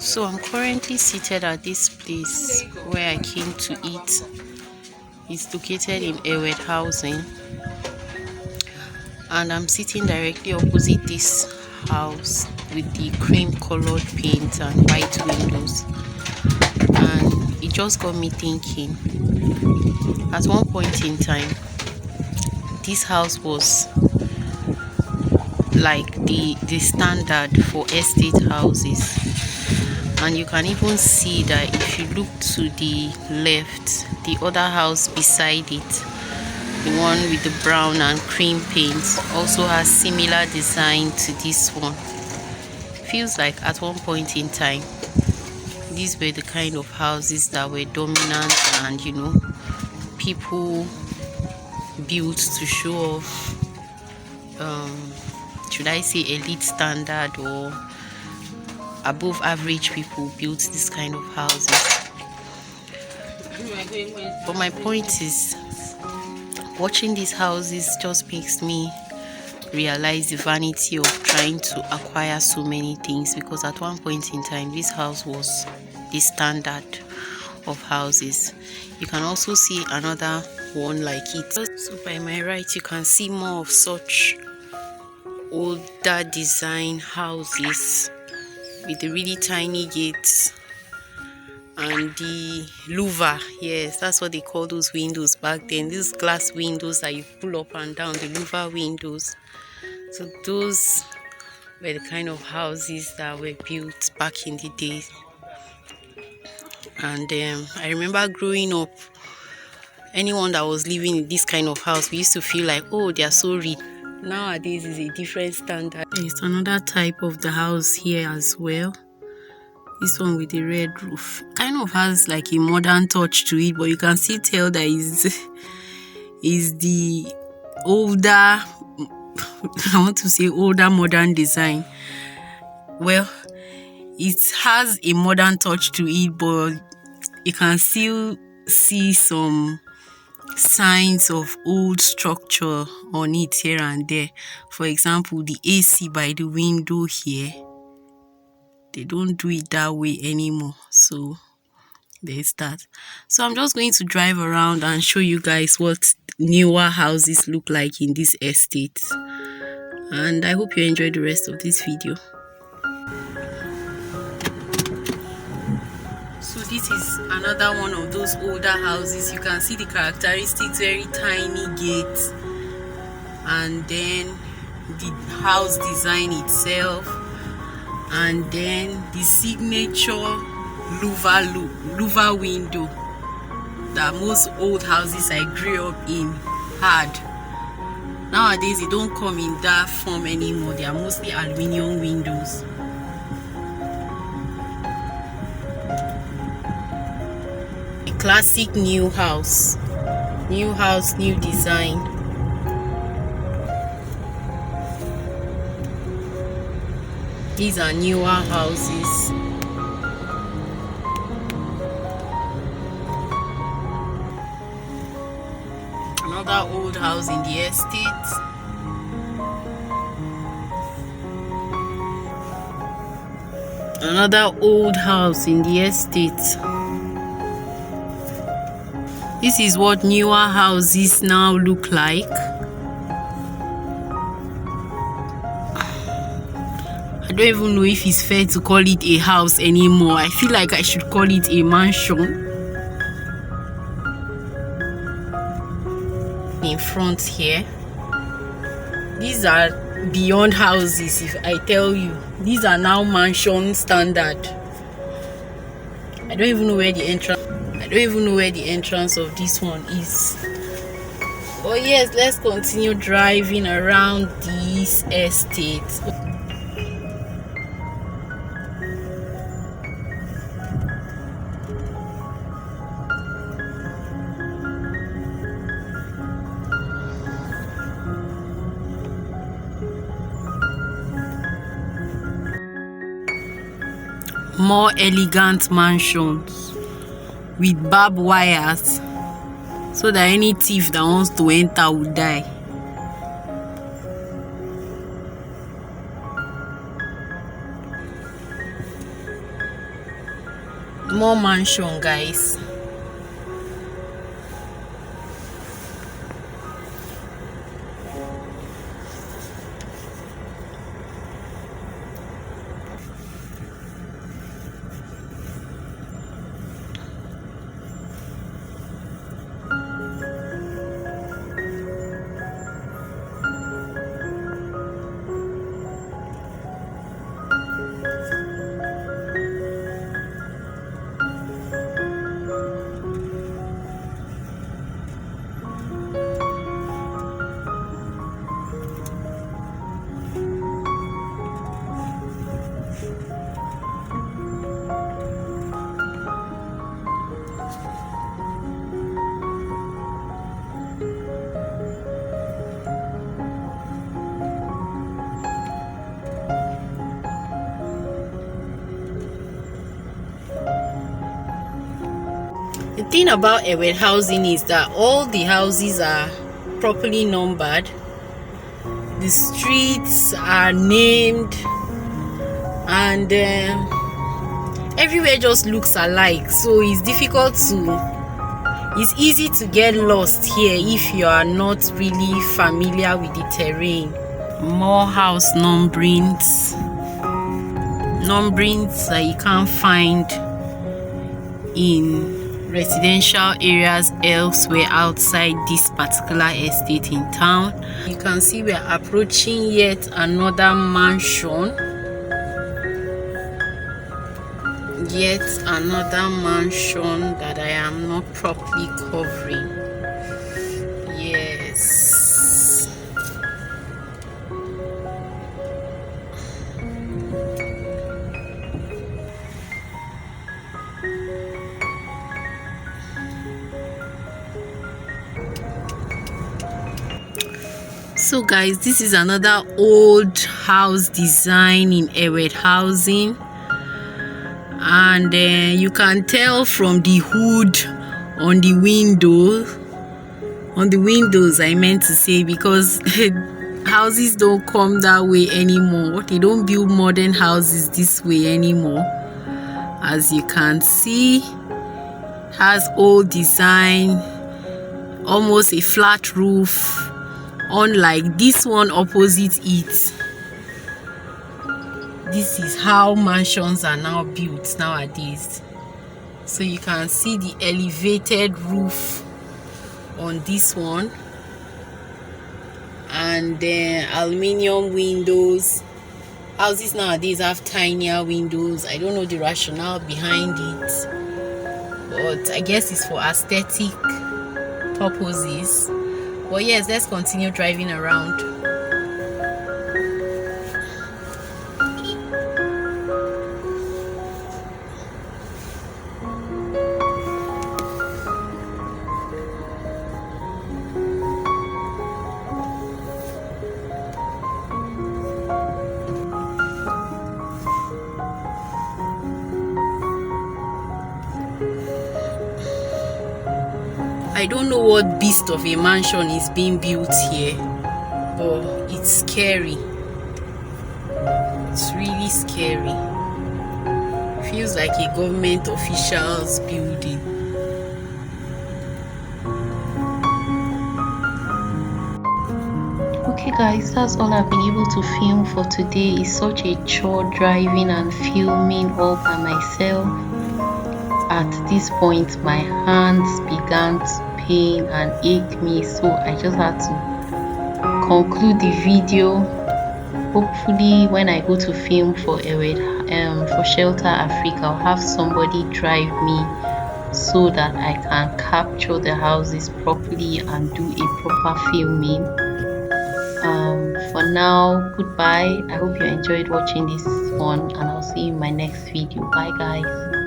So I'm currently seated at this place where I came to eat. It's located in Ewet housing, and I'm sitting directly opposite this house with the cream colored paint and white windows. And it just got me thinking, at one point in time, this house was like the standard for estate houses. And you can even see that if you look to the left, the other house beside it, the one with the brown and cream paint, also has similar design to this one. Feels like at one point in time, these were the kind of houses that were dominant, and people built to show off, should I say elite standard, or above average people built this kind of houses. But my point is, watching these houses just makes me realize the vanity of trying to acquire so many things, because at one point in time this house was the standard of houses. You can also see another one like it. So by my right, you can see more of such older design houses with the really tiny gates and the louver. Yes, that's what they call those windows back then, these glass windows that you pull up and down, the louver windows. So those were the kind of houses that were built back in the day. And I remember growing up, anyone that was living in this kind of house, we used to feel like, oh, they are so rich. Nowadays is a different standard. There's another type of the house here as well. This one with the red roof kind of has like a modern touch to it, but you can still tell that is the older, I want to say older modern design. Well, it has a modern touch to it, but you can still see some signs of old structure on it here and there. For example, the AC by the window here, they don't do it that way anymore. So there's that. So I'm just going to drive around and show you guys what newer houses look like in this estate, and I hope you enjoy the rest of this video. So this is another one of those older houses. You can see the characteristics, very tiny gates, and then the house design itself, and then the signature louver window that most old houses I grew up in had. Nowadays they don't come in that form anymore. They are mostly aluminium windows. A classic new house, new design. These are newer houses. Another old house in the estate. Another old house in the estate. This is what newer houses now look like. I don't even know if it's fair to call it a house anymore. I feel like I should call it a mansion. In front here, these are beyond houses. If I tell you, these are now mansion standard. I don't even know where the entrance of this one is. Oh yes, let's continue driving around this estate. More elegant mansions with barbed wires, so that any thief that wants to enter will die. More mansion, guys. The thing about Ewet housing is that all the houses are properly numbered. The streets are named, and everywhere just looks alike. So it's easy to get lost here if you are not really familiar with the terrain. More house numberings that you can't find in residential areas elsewhere outside this particular estate in town. You can see we're approaching yet another mansion. That I am not properly covering. Yes. So guys, this is another old house design in Ewet housing, and you can tell from the hood on the windows I meant to say, because houses don't come that way anymore. They don't build modern houses this way anymore. As you can see, has old design, almost a flat roof, unlike this one opposite it. This is how mansions are now built nowadays. So you can see the elevated roof on this one, and then aluminium windows. Houses nowadays have tinier windows. I don't know the rationale behind it, but I guess it's for aesthetic purposes. But yes, let's continue driving around. I don't know what beast of a mansion is being built here, but it's scary. It's really scary. Feels like a government official's building. Okay guys, that's all I've been able to film for today. It's such a chore driving and filming all by myself. At this point my hands began to pain and ache me, so I just had to conclude the video. Hopefully when I go to film for for Shelter Africa, I'll have somebody drive me so that I can capture the houses properly and do a proper filming. For now, goodbye. I hope you enjoyed watching this one, and I'll see you in my next video. Bye guys.